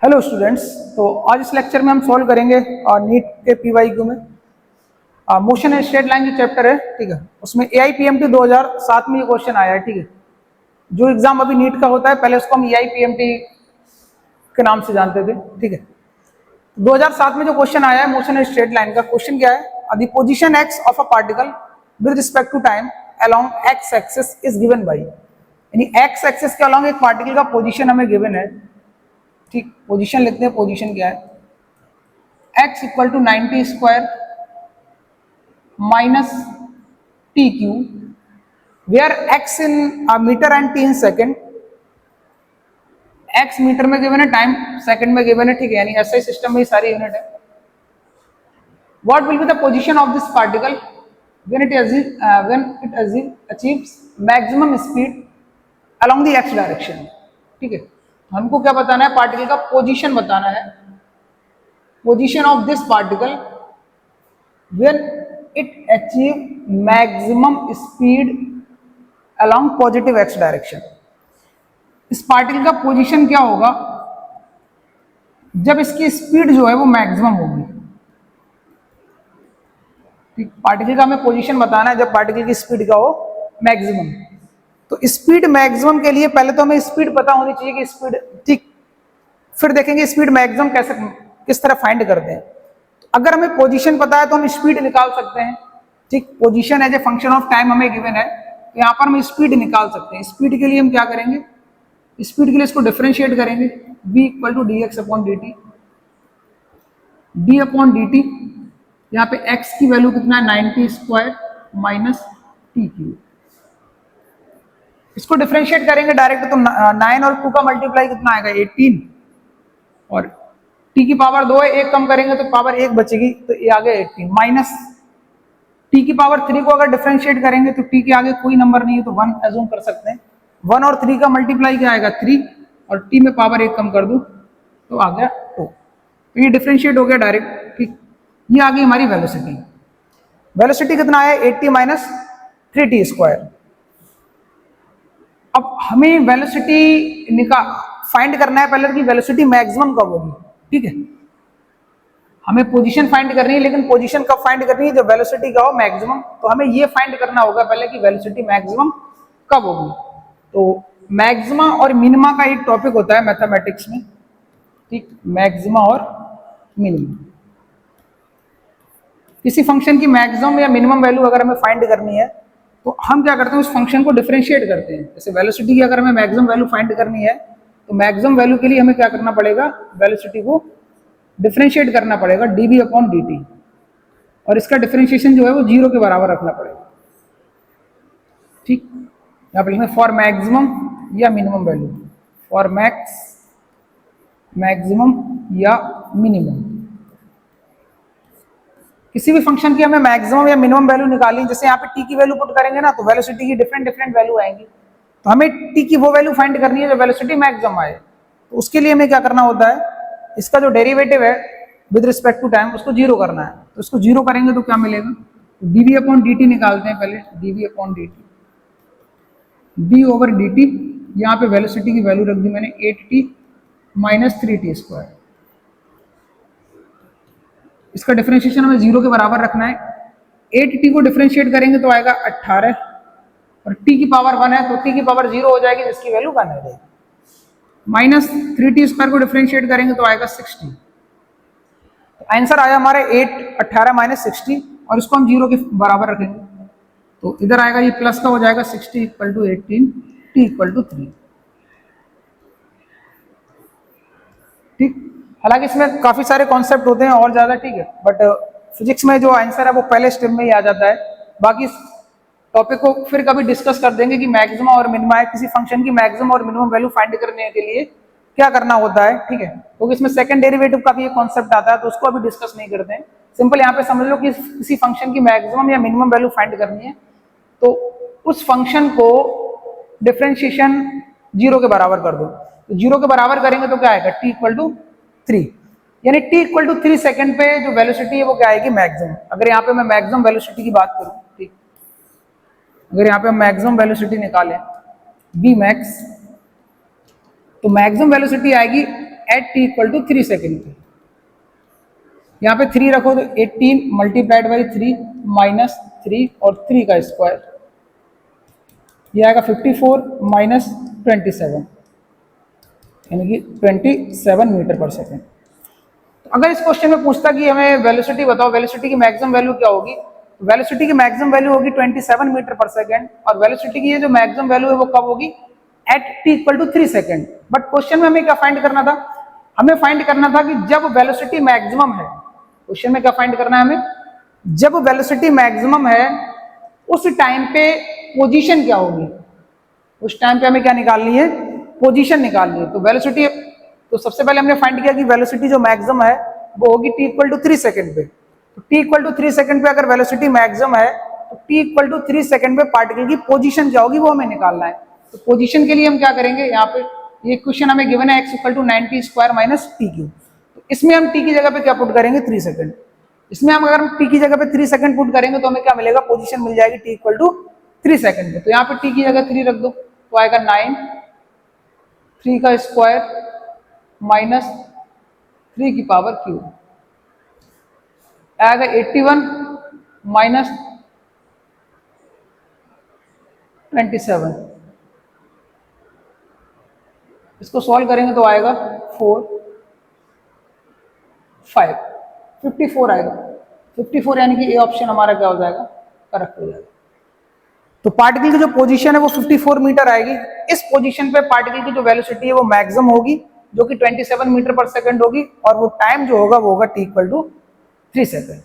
Hello students. तो आज इस लेक्चर में हम सॉल्व करेंगे नीट के पीवाईक्यू में मोशन एंड स्ट्रेट लाइन जो चैप्टर है, ठीक है, उसमें एआईपीएमटी 2007 में ये क्वेश्चन आया है। ठीक है, जो एग्जाम अभी नीट का होता है पहले उसको हम एआईपीएमटी के नाम से जानते थे। ठीक है, 2007 में जो क्वेश्चन आया है मोशन एंड स्ट्रेट लाइन का, क्वेश्चन क्या है, the position X of a particle with respect to time along X axis is given by, यानी एक्स एक्सिस के अलोंग एक पार्टिकल का पोजीशन हमें गिवन है। ठीक, पोजीशन लिखते हैं। पोजीशन क्या है, x equal to 90 square minus T cube, where x in metre and t in second. x metre में गिवन है, टाइम सेकंड में गिवन है। ठीक है, यानी ऐसा ही सिस्टम में सारी यूनिट है। What will be the position of this particle when it achieves maximum speed along the x direction. ठीक है, हमको क्या बताना है, पार्टिकल का पोजीशन बताना है। Position of this particle when it achieve maximum speed along positive x direction. इस पार्टिकल का पोजीशन क्या होगा जब इसकी स्पीड जो है वो मैक्सिमम होगी। ठीक, पार्टिकल का हमें पोजीशन बताना है जब पार्टिकल की स्पीड का हो मैक्सिमम। तो स्पीड मैक्सिमम के लिए पहले तो हमें स्पीड पता होनी चाहिए कि स्पीड, ठीक, फिर देखेंगे स्पीड मैक्सिमम कैसे किस तरह फाइंड करते हैं। तो अगर हमें पोजीशन पता है तो हम स्पीड निकाल सकते हैं। ठीक, position as a function of time हमें गिवन है, तो यहाँ पर हम स्पीड निकाल सकते हैं। स्पीड के लिए हम क्या करेंगे, स्पीड के लिए इसको डिफरेंशिएट करेंगे, v equal to d x upon d t. D upon d t, यहाँ पे x की वैल्यू कितना है, 90 स्क्वायर माइनस टी क्यू। इसको डिफरेंशिएट करेंगे डायरेक्ट, तो 9 और 2 का मल्टीप्लाई कितना आएगा, 18, और t की पावर 2 है, एक कम करेंगे तो पावर 1 बचेगी, तो ये आ गया 18 माइनस t की पावर 3 को अगर डिफरेंशिएट करेंगे तो t के आगे कोई नंबर नहीं है तो 1 एज्यूम कर सकते हैं। 1 और 3 का मल्टीप्लाई क्या आएगा, 3, और t में पावर 1 कम कर दूं तो आ गया 2। तो ये डिफरेंशिएट हो गया डायरेक्ट। ठीक, ये आ गई हमारी वेलोसिटी। वेलोसिटी कितना आया, 80 माइनस 3t स्क्वायर। अब हमें वेलोसिटी फाइंड करना है पहले कि वेलोसिटी मैक्सिमम कब होगी। ठीक है, हमें पोजीशन फाइंड करनी है, लेकिन पोजीशन कब फाइंड करनी है, जब वेलोसिटी का हो मैक्सिमम। तो हमें ये फाइंड करना होगा पहले कि वेलोसिटी मैक्सिमम कब होगी। तो मैक्सिमा और मिनिमा का एक टॉपिक होता है मैथमेटिक्स में। ठीक, मैक्सिमा और मिनिमा, किसी फंक्शन की मैक्सिमम या मिनिमम वैल्यू अगर हमें फाइंड करनी है तो हम क्या करते हैं, उस फंक्शन को डिफरेंशिएट करते हैं। जैसे वेलोसिटी की अगर हमें मैक्सिमम वैल्यू फाइंड करनी है तो मैक्सिमम वैल्यू के लिए हमें क्या करना पड़ेगा, वेलोसिटी को डिफरेंशिएट करना पड़ेगा dv अपॉन dt, और इसका डिफरेंशिएशन जो है वो 0 के बराबर रखना पड़ेगा। ठीक, यहाँ पे लिखेंगे फॉर मैक्सिमम या मिनिमम वैल्यू, फॉर मैक्सिमम या मिनिमम। किसी भी फंक्शन की हमें मैक्सिमम या मिनिमम वैल्यू निकालनी, जैसे यहाँ पे t की वैल्यू पुट करेंगे ना तो वेलोसिटी की डिफरेंट वैल्यू आएंगी, तो हमें t की वो वैल्यू फाइंड करनी है जो वेलोसिटी मैक्सिमम आए। तो उसके लिए हमें क्या करना होता है, इसका जो डेरिवेटिव है विद रिस्पेक्ट टू टाइम उसको 0 करना है। तो इसको 0 करेंगे तो क्या मिलेगा, तो dv अपॉन dt निकालते हैं पहले, dv upon dt, d over dt, यहाँ पे वेलोसिटी की वैल्यू रख दी मैंने 8t माइनस 3t स्क्वायर। इसका डिफरेंशिएशन हमें 0 के बराबर रखना है। 8t को डिफरेंशिएट करेंगे तो आएगा 18, और t की पावर 1 है तो t की पावर 0 हो जाएगी जिसकी वैल्यू 1 हो जाएगी। माइनस 3t स्क्वायर को डिफरेंशिएट करेंगे तो आएगा 60। तो आंसर आया हमारे 8, 18 माइनस 60, और इसको हम 0 के बराबर रखेंगे तो इधर आएगा ये प्लस का हो जाएगा 60 equal to 18, t equal to 3। ठीक, हालांकि इसमें काफी सारे कॉन्सेप्ट होते हैं और ज्यादा, ठीक है, बट फिजिक्स में जो आंसर है वो पहले स्टेप में ही आ जाता है। बाकी टॉपिक को फिर कभी डिस्कस कर देंगे कि मैक्सिमम और मिनिमा है, किसी फंक्शन की मैक्सिमम और मिनिमम वैल्यू फाइंड करने के लिए क्या करना होता है। ठीक है, क्योंकि इसमें सेकंड डेरिवेटिव का भी एक कॉन्सेप्ट आता है, तो उसको अभी डिस्कस नहीं करते हैं। सिंपल यहाँ पे समझ लो कि किसी फंक्शन की मैक्सिमम या मिनिमम वैल्यू फाइंड करनी है तो उस फंक्शन को डिफरेंशिएशन 0 के बराबर कर दो। तो 0 के बराबर करेंगे तो क्या आएगा, t इक्वल टू 3, यानी t इक्वल टू 3 सेकंड पे जो वेलोसिटी है वो क्या आएगी, मैक्सिमम। अगर यहाँ पे मैं मैक्सिमम वेलोसिटी की बात करूँ, ठीक, अगर यहाँ पे हम मैक्सिमम वेलोसिटी निकालें v मैक्स, तो मैक्सिमम वेलोसिटी आएगी at t equal to 3 second पे। यहाँ पे 3 रखो तो 18 मल्टीप्लाइड बाई 3 माइनस 3 और 3 का स्क्वायर, ये आएगा 54 माइनस 27 यानी कि 27 मीटर पर सेकेंड। तो अगर इस क्वेश्चन में पूछता कि हमें वेलोसिटी बताओ, वेलोसिटी की मैक्सिमम वैल्यू क्या होगी, तो वेलोसिटी की मैक्सिमम वैल्यू होगी 27 मीटर पर सेकेंड, और वेलोसिटी की ये जो मैक्सिमम वैल्यू है वो कब होगी, at t equal to 3 second. But question में हमें क्या फाइंड करना था, हमें फाइंड करना था कि जब वेलोसिटी मैक्सिमम है, क्वेश्चन में क्या फाइंड करना है हमें, जब वेलोसिटी मैक्सिमम है उस टाइम पे पोजीशन क्या होगी, उस टाइम पे हमें क्या निकालनी है, पोजीशन निकालनी है। तो वेलोसिटी, तो सबसे पहले हमने फाइंड किया कि वेलोसिटी जो मैक्सिमम है वो होगी टी इक्वल टू 3 सेकेंड पे। तो टी इक्वल टू 3 सेकेंड पे अगर वेलोसिटी मैक्सिमम है तो टी इक्वल टू 3 सेकेंड पे पार्टिकल की पोजीशन क्या होगी वो हमें निकालना है। तो पोजीशन के लिए हम क्या करेंगे, यहाँ पे ये क्वेश्चन हमें गिवन है x equal to 9t square minus t cube, तो इसमें हम t की जगह पे क्या पुट करेंगे, 3 सेकेंड। इसमें हम अगर t की जगह पे 3 सेकेंड पुट करेंगे तो हमें क्या मिलेगा, पोजीशन मिल जाएगी t इक्वल टू 3 सेकेंड पे। तो यहाँ पे t की जगह 3 रख दो तो आएगा 9, 3 का स्क्वायर माइनस 3 की पावर क्यूब, आएगा 81 माइनस 27। इसको सॉल्व करेंगे तो आएगा 4 5 54 आएगा, 54 यानी कि ए ऑप्शन हमारा क्या हो जाएगा, करेक्ट हो जाएगा। तो पार्टिकल की जो पोजीशन है वो 54 मीटर आएगी। इस पोजीशन पे पार्टिकल की जो वेलोसिटी है वो मैक्सिमम होगी जो कि 27 मीटर पर सेकंड होगी, और वो टाइम जो होगा वो होगा t इक्वल टू 3 सेकेंड।